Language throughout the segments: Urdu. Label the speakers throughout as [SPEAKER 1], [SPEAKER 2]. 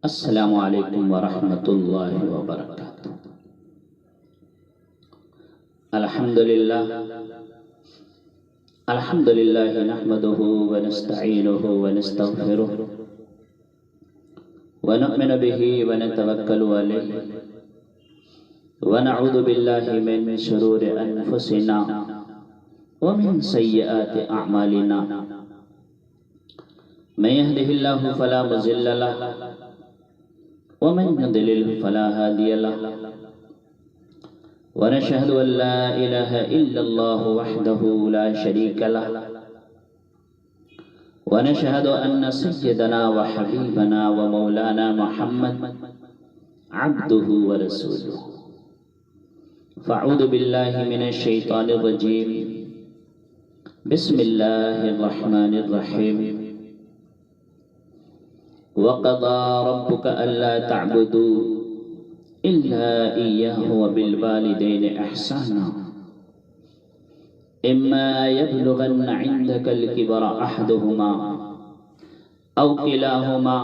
[SPEAKER 1] السلام علیکم ورحمۃ اللہ وبرکاتہ۔ الحمدللہ نحمده ونستعینه ونستغفره ونؤمن به ونتوکل علیہ ونعوذ باللہ من شرور انفسنا ومن سیئات اعمالنا، من يهده الله فلا مضل له ومن يضلل فلا هادي له، ونشهد أن لا إله إلا الله وحده لا شريك له، ونشهد أن سيدنا وحبيبنا ومولانا محمد عبده ورسوله، فأعوذ بالله من الشيطان الرجيم، بسم الله الرحمن الرحيم، وقضى ربك ألا تعبدوا إلا إياه وبالوالدين إحسانا، إما يبلغن عندك الكبر أحدهما أو كلاهما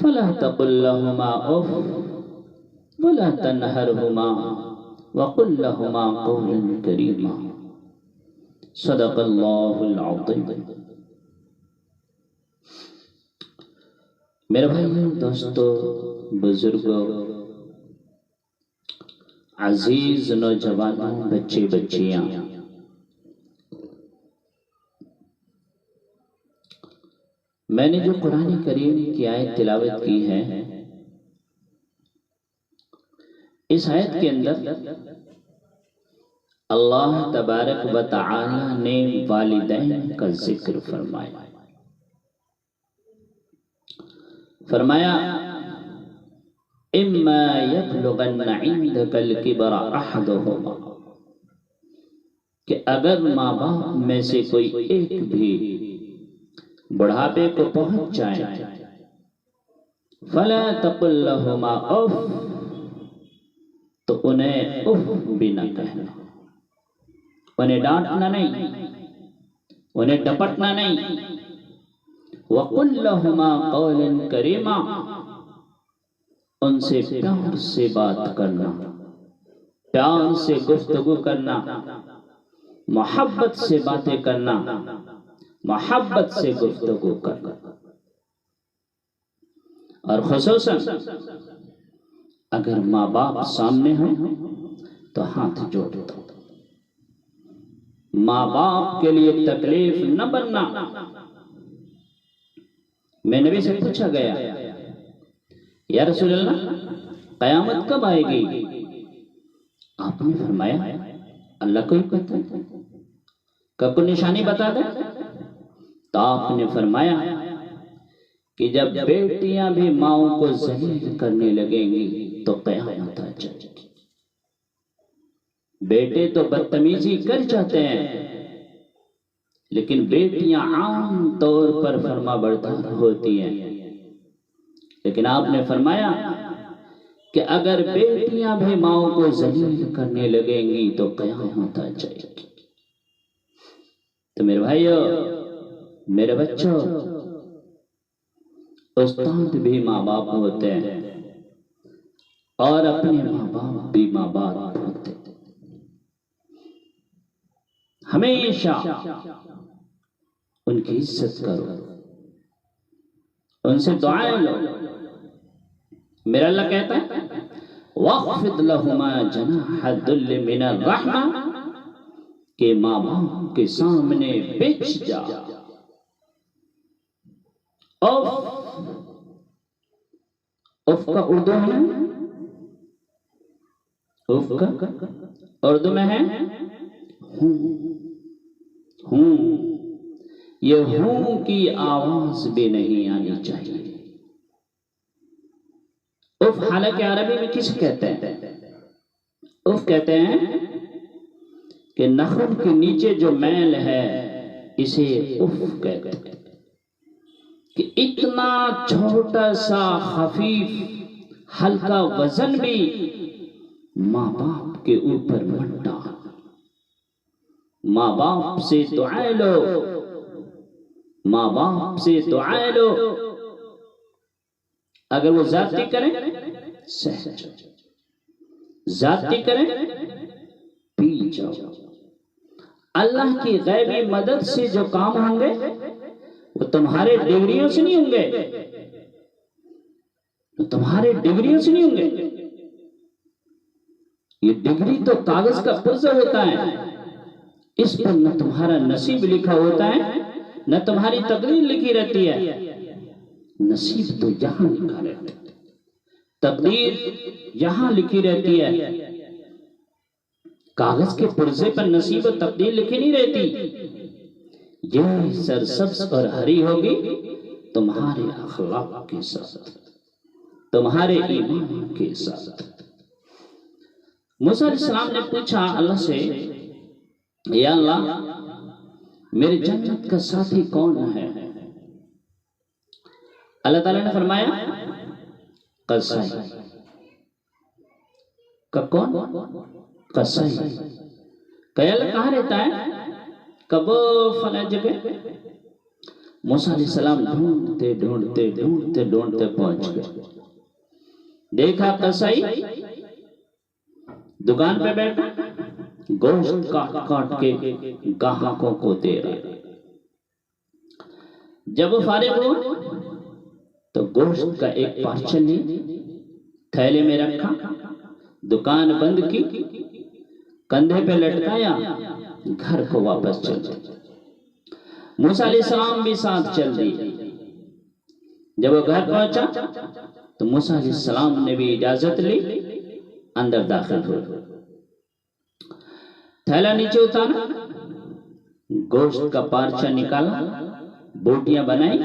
[SPEAKER 1] فلا تقل لهما أف ولا تنهرهما وقل لهما قولا كريما، صدق الله العظيم۔ میرے بھائیوں، دوستو، بزرگوں، عزیز نوجوانوں، بچے بچیاں، میں نے جو قرآن کریم کی آیت تلاوت کی ہے، اس آیت کے اندر اللہ تبارک و تعالی نے والدین کا ذکر فرمایا۔ فرمایا اما یبلغن عندک الکبر احدہما، کہ اگر ماں باپ میں سے کوئی ایک بھی بڑھاپے کو پہنچ جائے، فلا تقل لہما اف، تو انہیں اف بھی نہ کہنا، انہیں ڈانٹنا نہیں، انہیں ڈپٹنا نہیں، وَقُلْ لَهُمَا قَوْلًا كَرِيمًا، ان سے پیار سے بات کرنا، پیار سے گفتگو کرنا، محبت سے باتیں کرنا، محبت سے گفتگو کرنا، اور خصوصاً اگر ماں باپ سامنے ہوں تو ہاتھ جوڑ دو، ماں باپ کے لیے تکلیف نہ بننا۔ میں نبی سے پوچھا گیا، یا رسول اللہ قیامت کب آئے گی؟ آپ نے فرمایا اللہ کو ہی پتہ ہے، کب کو نشانی بتا دے؟ تو آپ نے فرمایا کہ جب بیٹیاں بھی ماؤں کو ذلیل کرنے لگیں گی تو قیامت آ جائے گی۔ بیٹے تو بدتمیزی کر جاتے ہیں، لیکن بیٹیاں عام طور پر فرما بردار ہوتی ہیں، لیکن آپ نے فرمایا کہ اگر بیٹیاں بھی ماؤں کو ذلیل کرنے لگیں گی تو قیامت آ جائے گی۔ تو میرے بھائیو، میرے بچوں، استاد بھی ماں باپ ہوتے ہیں اور اپنے ماں باپ بھی ماں باپ ہوتے ہیں۔ ہمیشہ ان کی عزت کرو، ان سے دعائیں لو۔ میرا اللہ کہتا ہے وَاخْفِضْ لَهُمَا جَنَاحَ الذُّلِّ مِنَ الرَّحْمَةِ، کہ ماں باپ کے سامنے بچ جا۔ اف کا اردو ہے، اف کا اردو میں ہے ہوں، یہ ہوں کی آواز بھی نہیں آنی چاہیے۔ اف حالانکہ عربی میں کس کہتے ہیں؟ اف کہتے ہیں کہ نخن کے نیچے جو میل ہے اسے اف کہتے ہیں، کہ اتنا چھوٹا سا خفیف ہلکا وزن بھی ماں باپ کے اوپر مت ڈال۔ ماں باپ سے دعائیں لو، ماں باپ سے دعائیں لو، اگر وہ زیادتی کریں سہج، زیادتی کریں پی جاؤ۔ اللہ کی غیبی مدد سے جو کام ہوں گے وہ تمہارے ڈگریوں سے نہیں ہوں گے، وہ تمہارے ڈگریوں سے نہیں ہوں گے۔ یہ ڈگری تو کاغذ کا پرزہ ہوتا ہے، اس پر نہ تمہارا نصیب لکھا ہوتا ہے نہ تمہاری تقدیر لکھی رہتی ہے۔ نصیب تو یہاں لکھا رہتا ہے، تقدیر یہاں لکھی رہتی ہے، کاغذ کے پرزے پر نصیب و تقدیر لکھی نہیں رہتی۔ یہ سرسبز اور ہری ہوگی تمہارے اخلاق کے ساتھ، تمہارے ایمان کے ساتھ۔ موسیٰ علیہ السلام نے پوچھا اللہ سے، یا اللہ میرے جنت کا ساتھی کون ہے؟ اللہ تعالیٰ نے فرمایا قصائی کا کون؟ قصائی۔ کہ اللہ کہاں رہتا ہے؟ کب فلاں جگہ۔ موسیٰ علیہ السلام ڈھونڈتے ڈھونڈتے ڈھونڈتے ڈھونڈتے پہنچ گئے، دیکھا قصائی دکان پہ بیٹھا گوشت کاٹ کاٹ کے گاہکوں کو دے رہا۔ جب وہ فارغ ہوا تو گوشت کا ایک پارچہ تھیلے میں رکھا، دکان بند کی، کندھے پہ لٹکایا، گھر کو واپس چل دیا۔ موسیٰ علیہ السلام بھی ساتھ چل دیے۔ جب وہ گھر پہنچا تو موسیٰ علیہ السلام نے بھی اجازت لی، اندر داخل ہو، تھیلا نیچے اتارا، گوشت کا پارچہ نکالا، بوٹیاں بنائی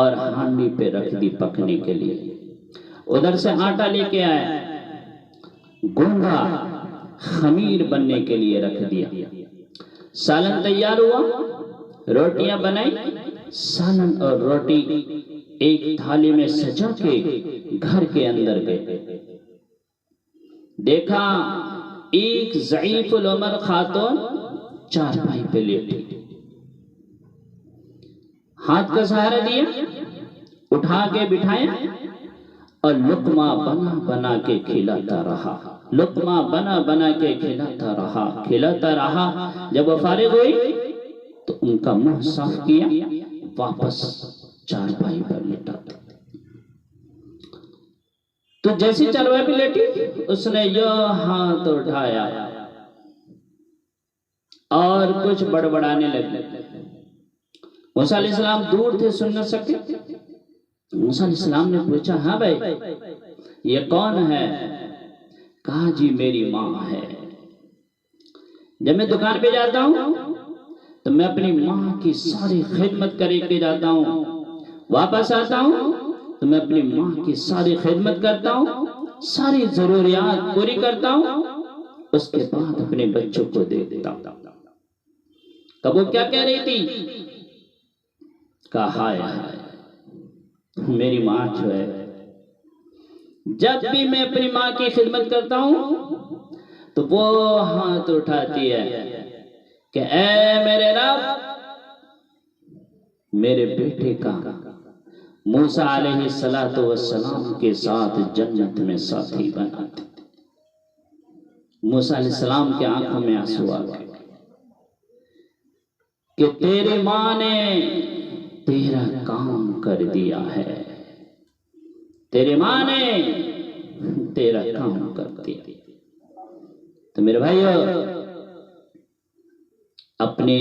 [SPEAKER 1] اور ہانڈی پہ رکھ دی پکنے کے لیے۔ ادھر سے آٹا لے کے آیا، گونگا خمیر بننے کے لیے رکھ دیا۔ سالن تیار ہوا، روٹیاں بنائی، سالن اور روٹی ایک تھالی میں سجا کے گھر کے اندر گئے۔ دیکھا ایک ضعیف العمر خاتون چارپائی پہ لیٹی، ہاتھ کا سہارا دیا، اٹھا کے بٹھایا اور لقمہ بنا بنا کے کھلاتا رہا، لقمہ بنا بنا کے کھلاتا رہا، کھلاتا رہا۔ جب وہ فارغ ہوئی تو ان کا منہ صاف کیا، واپس چارپائی پر لیٹا۔ تو جیسی چارپائی پہ لیٹی اس نے یہ ہاتھ اٹھایا اور کچھ بڑبڑانے لگے۔ موسیٰ علیہ السلام دور تھے، سن نہ سکے۔ موسیٰ علیہ السلام نے پوچھا ہاں بھائی یہ کون ہے؟ کہا جی میری ماں ہے۔ جب میں دکان پہ جاتا ہوں تو میں اپنی ماں کی ساری خدمت کر کے جاتا ہوں، واپس آتا ہوں تو میں اپنی ماں کی ساری خدمت کرتا ہوں، ساری ضروریات پوری کرتا ہوں، اس کے بعد اپنے بچوں کو دے دیتا ہوں۔ کب وہ کیا کہہ رہی تھی؟ کہا ہائے ہائے میری ماں جو ہے، جب بھی میں اپنی ماں کی خدمت کرتا ہوں تو وہ ہاتھ اٹھاتی ہے کہ اے میرے رب میرے بیٹے کا موسیٰ علیہ السلام کے ساتھ جنت میں ساتھی بنا دے۔ موسیٰ علیہ السلام کے آنکھوں میں آنسو آ گئے کہ تیری ماں نے تیرا کام کر دیا ہے، تیری ماں نے تیرا کام کر دیا۔ تو میرے بھائیو اپنے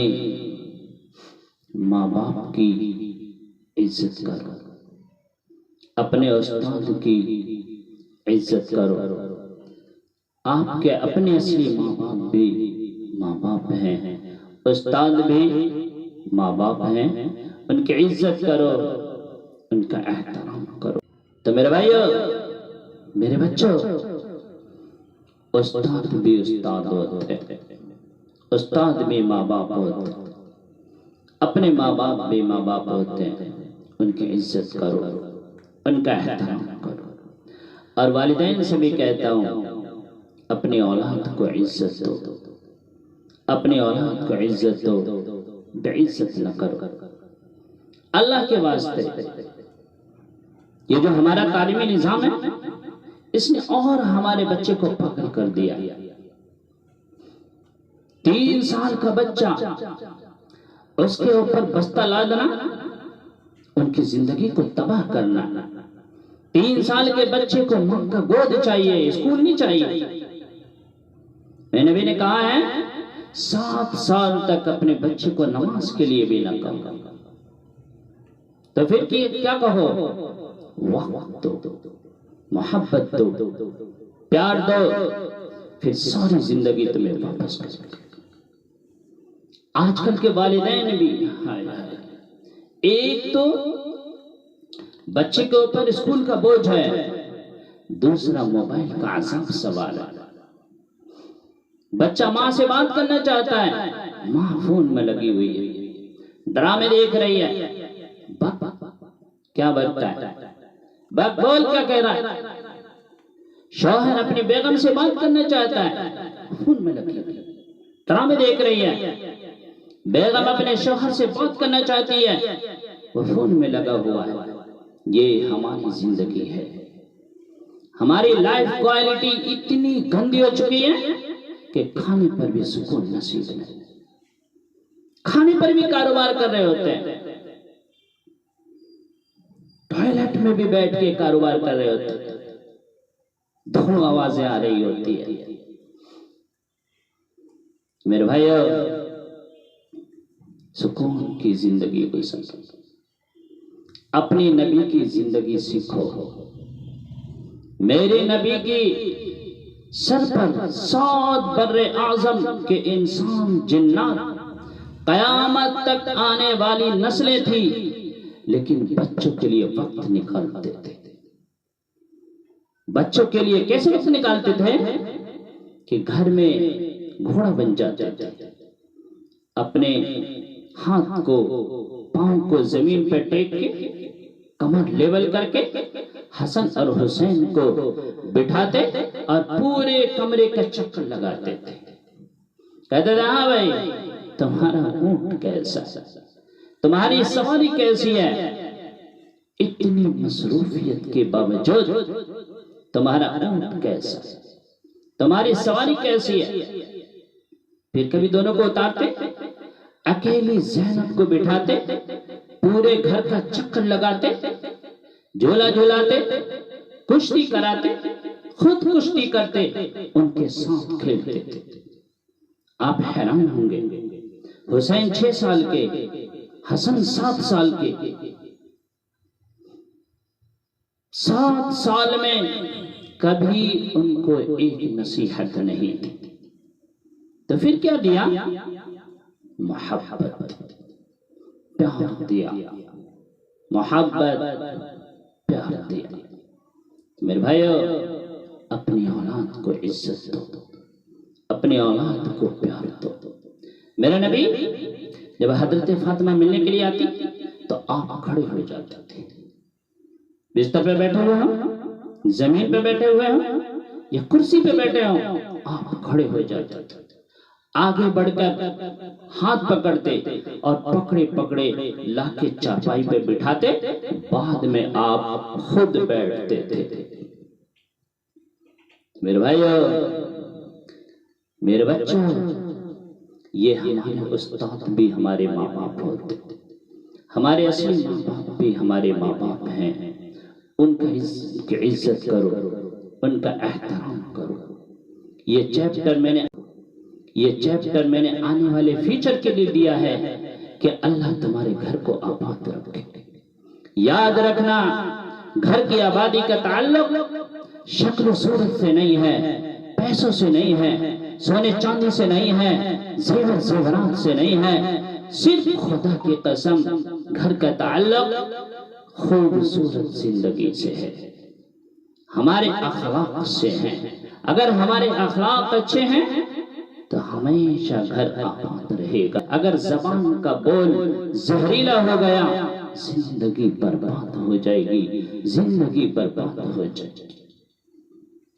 [SPEAKER 1] ماں باپ کی عزت کرو، اپنے استاد کی عزت کرو۔ آپ کے اپنے اصلی ماں باپ بھی ماں باپ ہیں، استاد بھی ماں باپ ہیں، ان کی عزت کرو، ان کا احترام کرو۔ تو میرے بھائیو میرے بچوں استاد بھی استاد ہوتے ہیں، استاد بھی ماں باپ ہوتے ہیں، اپنے ماں باپ بھی ماں باپ ہوتے ہیں، ان کی عزت کرو، ان کا احترام کرو۔ اور والدین سے بھی کہتا ہوں اپنی اولاد کو عزت دو، اپنی اولاد کو عزت دو، بے عزت نہ کرو۔ اللہ کے واسطے یہ جو ہمارا تعلیمی نظام ہے اس نے اور ہمارے بچے کو پاگل کر دیا. 3 سال کا بچہ اس کے اوپر بستہ لادنا، ان کی زندگی کو تباہ کرنا. 3 سال کے بچے کو ماں کا گود چاہیے، اسکول نہیں چاہیے. میں نبی نے کہا ہے 7 سال تک اپنے بچے کو نماز کے لیے بھی نہ کہو. تو پھر کیا کہو؟ وقت دو، محبت دو، پیار دو، پھر ساری زندگی تمہیں واپس کرے. آج کل کے والدین بھی ایک تو بچے کے اوپر اسکول کا بوجھ ہے، دوسرا موبائل کا عذاب سوال ہے. بچہ ماں سے بات کرنا چاہتا ہے، ماں فون میں لگی ہوئی ہے، ڈرامے دیکھ رہی ہے. کیا بچتا ہے؟ بول کیا کہہ رہا ہے؟ شوہر اپنی بیگم سے بات کرنا چاہتا ہے، فون میں لگی ہوئی ہے، ڈرامے دیکھ رہی ہے. بیگم اپنے شوہر سے بات کرنا چاہتی ہے، وہ فون میں لگا ہوا ہے. یہ ہماری زندگی ہے. ہماری لائف کوالٹی اتنی گندی ہو چکی ہے کہ کھانے پر بھی سکون نصیب نہیں. کھانے پر بھی کاروبار کر رہے ہوتے ہیں، ٹوائلٹ میں بھی بیٹھ کے کاروبار کر رہے ہوتے ہیں، دھڑ آوازیں آ رہی ہوتی ہے. میرے بھائیو، سکون کی زندگی گزارو، اپنی نبی کی زندگی سیکھو. میرے نبی کی سر پر 7 بر اعظم کے انسان جنات قیامت تک آنے والی نسلیں تھی، لیکن بچوں کے لیے وقت نکالتے تھے. بچوں کے لیے کیسے وقت نکالتے تھے کہ گھر میں گھوڑا بن جاتے تھے، اپنے ہاتھ کو پاؤں کو زمین پہ ٹیک کے کمر لیول کر کے حسن اور حسین کو بٹھاتے اور پورے کمرے کا چکر لگاتے تھے. کہتے تھے ہاں بھائی تمہارا اونٹ کیسا ہے، تمہاری سواری کیسی ہے. اتنی مصروفیت کے باوجود تمہارا اونٹ کیسا ہے، تمہاری سواری کیسی ہے. پھر کبھی دونوں کو اتارتے، اکیلی زینب کو بٹھاتے، پورے گھر کا چکر لگاتے، جھولا جھولاتے، کشتی کراتے، خود کشتی کرتے، ان کے ساتھ کھیلتے تھے. آپ حیران ہوں گے، حسین 6 سال کے، حسن 7 سال کے، 7 سال میں کبھی ان کو ایک نصیحت نہیں دی. تو پھر کیا دیا؟ محبت، پیار دیا، محبت، پیار دیا. میرے بھائیو، اپنی اولاد کو عزت دو، اپنی اولاد کو پیار دو. میرا نبی جب حضرت فاطمہ ملنے کے لیے آتی تو آپ کھڑے ہو جاتے تھے. بستر پہ بیٹھے ہوئے ہوں، زمین پہ بیٹھے ہوئے ہوں یا کرسی پہ بیٹھے ہوں، آپ کھڑے ہو جاتے تھے. آگے بڑھ کر ہاتھ پکڑتے اور پکڑے پکڑے لا کے چارپائی پہ بٹھاتے، بعد میں آپ خود بیٹھتے تھے. میرے بھائیو، میرے بچوں، یہ ہمارے استاد بھی ہمارے ماں باپ ہوتے، ہمارے اصلی ماں باپ بھی ہمارے ماں باپ ہیں. ان کی عزت کرو، ان کا احترام کرو. یہ چیپٹر میں نے آنے والے فیوچر کے لیے دیا ہے کہ اللہ تمہارے گھر کو آباد رکھے. یاد رکھنا، گھر کی آبادی کا تعلق شکل و صورت سے نہیں ہے، پیسوں سے نہیں ہے، سونے چاندی سے نہیں ہے، زیور زیورات سے نہیں ہے. صرف خدا کی قسم گھر کا تعلق خوبصورت زندگی سے ہے، ہمارے اخلاق سے ہیں. اگر ہمارے اخلاق اچھے ہیں تو ہمیشہ گھر آباد رہے گا. اگر زبان کا بول زہریلا ہو گیا، زندگی برباد ہو جائے گی، زندگی برباد ہو جائے گی.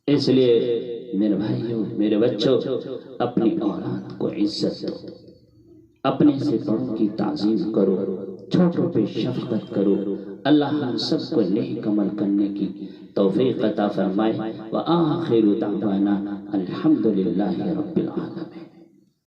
[SPEAKER 1] اس لیے میرے بھائیوں، میرے بچوں، اپنی اولاد کو عزت دو، اپنے سے بڑوں کی تعظیم کرو. چھوٹوں پہ شفقت کرو. اللہ ہم سب کو نیک عمل کرنے کی توفیق عطا فرمائے. وآخر دعوانا الحمدللہ رب العالمین.